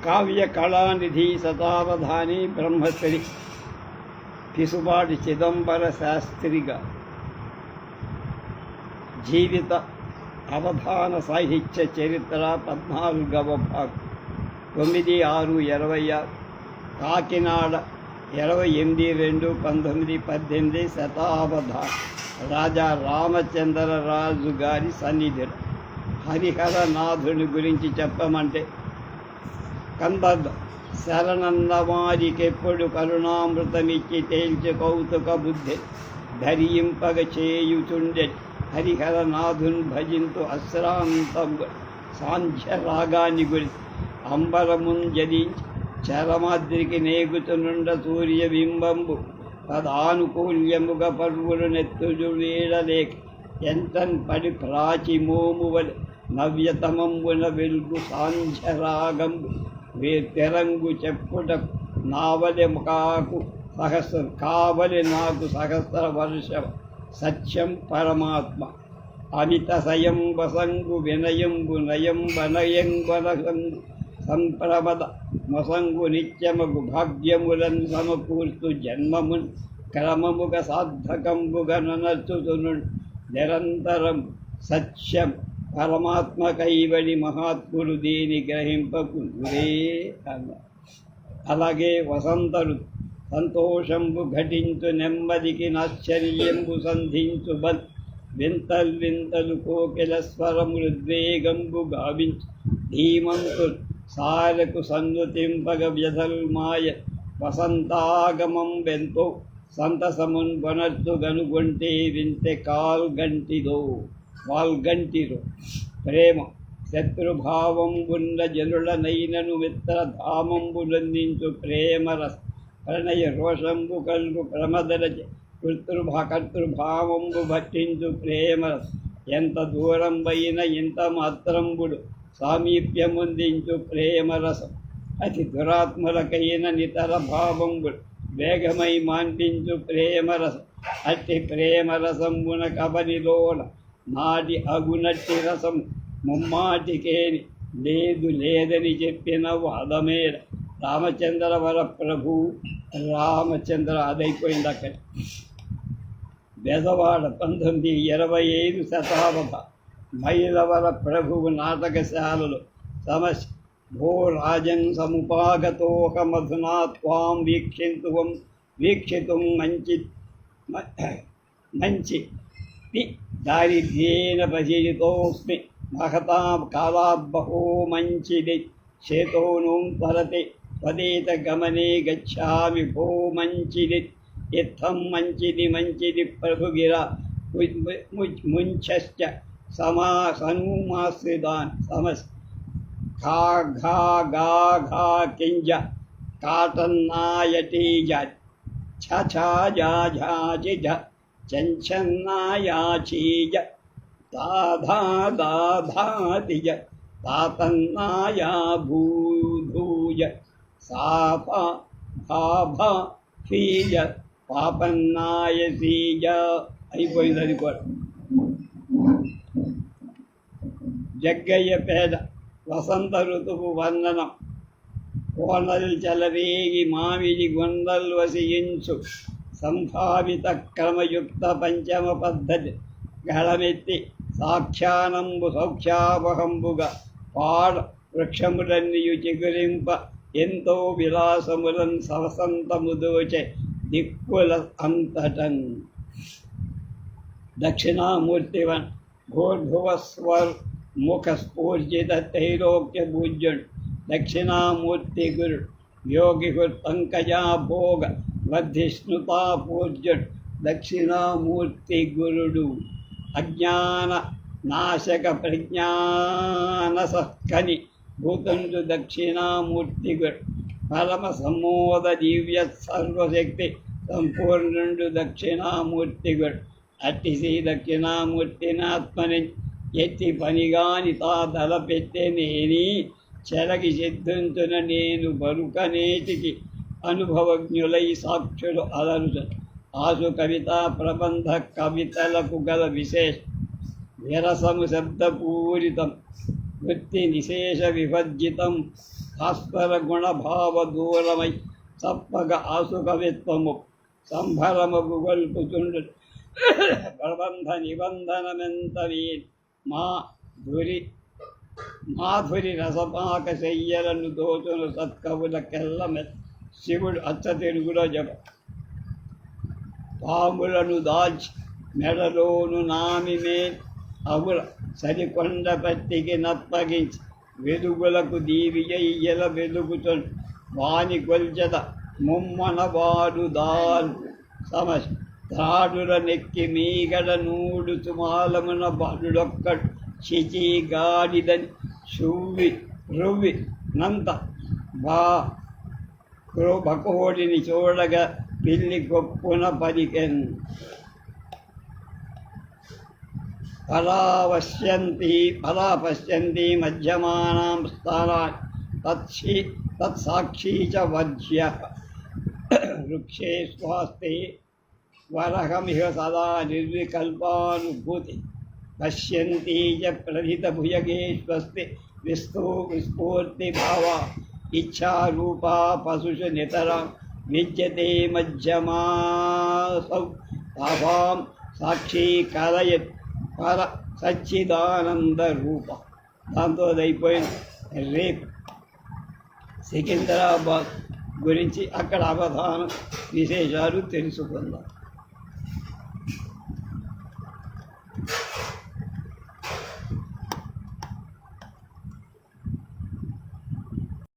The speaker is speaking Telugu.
కావ్య కళానిధి శతావధాని బ్రహ్మశ్రీ పిసుబాటి చిదంబర శాస్త్రిగా జీవిత అవధాన సాహిత్య చరిత్ర 14వ భాగం 9/6/26 కాకినాడ 28/2/1918 శతావధాన రాజా రామచంద్రరాజు గారి సన్నిధిలో హరిహరనాథుని గురించి చెప్పమంటే కందర్దం శరణన్నవారికెప్పుడు కరుణామృతమిచ్చి తేల్చి కౌతుక బుద్ధి ధరింపగ చేయుచుండె హరిహరనాథుని భజింతు అశ్రాంతంబు సాంఖ్య రాగాన్ని గురించి అంబరముంజరించి చరమాద్రికి నేగుతునుండ సూర్యబింబంబు తదానుకూల్యముగ పర్వులు నెత్తులు వీడలేక ఎంతన్ పడి ప్రాచి మోమువలి నవ్యతమంబున వెలుగు సాంఖ్యరాగంబు తెరంగు చెప్పుట నావలి కాకు కావలి నాకు సహస్ర వర్ష సత్యం పరమాత్మ అమిత సయంబసంగు వినయంబు నయంబనయంబనసంగు సంప్రమద మొసంగు నిత్యమగు భాగ్యములను సమకూర్చు జన్మమున్ క్రమముగ సార్థకంబుగ ననర్చుతును నిరంతరం సత్యం పరమాత్మ కైవడి మహాత్ములు దీని గ్రహింపకుందురే అన్న. అలాగే వసంతరు సంతోషంబు ఘటించు నెమ్మదికి నాశ్చర్యంబు సంధించు బల్ వింతలు వింతలు కోకిల స్వరములు ద్వేగంబు గావించు ధీమంతులు సారకు సన్నుతింపగ వ్యధల్ మాయ వసంతాగమం వెంతో సంతసమున్ బనర్చు గనుగొంటే వింతే వాల్గంటిరో ప్రేమ శత్రుభావంబున్న జనుల నైనను మిత్రధామంబులందించు ప్రేమరస ప్రణయ రోషంబు కల్గు ప్రమదరచ కర్తృభావంబు భట్టించు ప్రేమరస ఎంత దూరం పైన ఇంత మాత్రంబుడు సామీప్యముందించు ప్రేమరసం అతి దురాత్మలకైన నితర భావంబుడు వేగమై మాంటించు ప్రేమరసం అట్టి ప్రేమరసంబున కబనిలోన నాటి అగునట్టి రసం ముమ్మాటికేని లేదని చెప్పిన వాదమేర రామచంద్ర వర ప్రభు రామచంద్ర అదైపోయింది అక్కడ. బెదవాడ 1925 శతావధ మైలవర ప్రభువు నాటకశాలలో సమస్య భో రాజన్ సముపాగతోహమధునా త్వాం వీక్షితుం మంచి దారిద్ర్యేణ పశితోస్మి మహతా కాలాబ్బహో మంచిది చేతోనూం త్వరతే త్వదేత గమనే గచ్చామి భో మంచిది ఇత్థం మంచిది ప్రభుగిర ముంచశ్చ సనుమాశ్రితాన్ సమస్ ఖా ఘా గా ఘా కింజ కాటన్నాయటీజ ఛ జా ఝా జిజ చంచన్నాయాచీజ దాధాతిజ తాతన్నాయా భూధూయ సాఫా భాభా ఫీజ పాపన్నాయసీజ అయిపోయింది. అది కూడా జగ్గయ్యపేట వసంత ఋతువు వర్ణనం కోనల్ చలరేగి మామిడి గొండల్ వసించు సంభావిత క్రమయుక్త పంచమ పద్ధతి గళమెత్తి సాఖ్యానంబు సౌఖ్యావహంబుగా పాడ వృక్షములన్నీయు చిగురింప ఎంతో విలాసములను సవసంతము దోచే దిక్కుల అంతటన్ దక్షిణామూర్తివన్ భూర్భువస్వర్ ముఖ స్ఫూర్జిత తైలోక్య పూజ్యుడు దక్షిణామూర్తి గురుడు యోగిగురు పంకజా భోగ వర్ధిష్ణుతా పూజ్యుడు దక్షిణామూర్తి గురుడు అజ్ఞాన నాశక ప్రజ్ఞాన సహ్కని భూతండు దక్షిణామూర్తి గురు పరమ సమోద దివ్య సర్వశక్తి సంపూర్ణుడు దక్షిణామూర్తి గురు అట్టి శ్రీ దక్షిణామూర్తినాత్మని ఎట్టి పనిగాని తా తలపెట్టే నేని చెలగి సిద్ధించున నేను బరుకనేటికి అనుభవజ్ఞులై సాక్షులు అలరుచ ఆసు కవిత ప్రబంధ కవితలకు గల విశేష విరసము శబ్దపూరితం వృత్తి నిశేష విభజ్జితం భాస్కర గుణభావ దూరమై తప్పక ఆసుకవిత్వము సంభరమగు గొల్పుచుండు ప్రబంధ నిబంధనమెంత మాధురి రసపాక శయ్యలను దోచును సత్కవులకెల్లమె శివుడు అచ్చ తెలుగులో జప పాములను దాల్చి మెడలోను నామిమే అవుల సరికొండ పట్టికి నప్పగించి వెలుగులకు దీవియ్యల వెలుగుతను వాని కొల్చెద ముమ్మన వాడు దాలు సమస్య తాడుల నెక్కి మీగడ నూడు సుమాలమున బాలుడొక్కడు చిచి గాడిదని రువ్వి నంత బకోడిని చూడగా పిల్లి గొప్పున పలికెన్ పరాపశ్యంతి మధ్యమానాం స్థానాన్ని తత్సాక్షీ చ వధ్య వృక్షే స్వాస్తే వరహమిహ సదా నిర్వికల్పానుభూతి పశ్యంతి చ ప్రథితభుజగే స్వస్తి విస్ఫూర్తి భావ ఇచ్ఛారూపా పశుషు నితరాం విద్యతే మధ్యమాసౌ తాభాం సాక్షి కలయత్ పర సచ్చిదానంద రూప. దాంతో అది అయిపోయింది. రేపు సికింద్రాబాద్ గురించి అక్కడ అవధానం విశేషాలు తెలుసుకుందాం.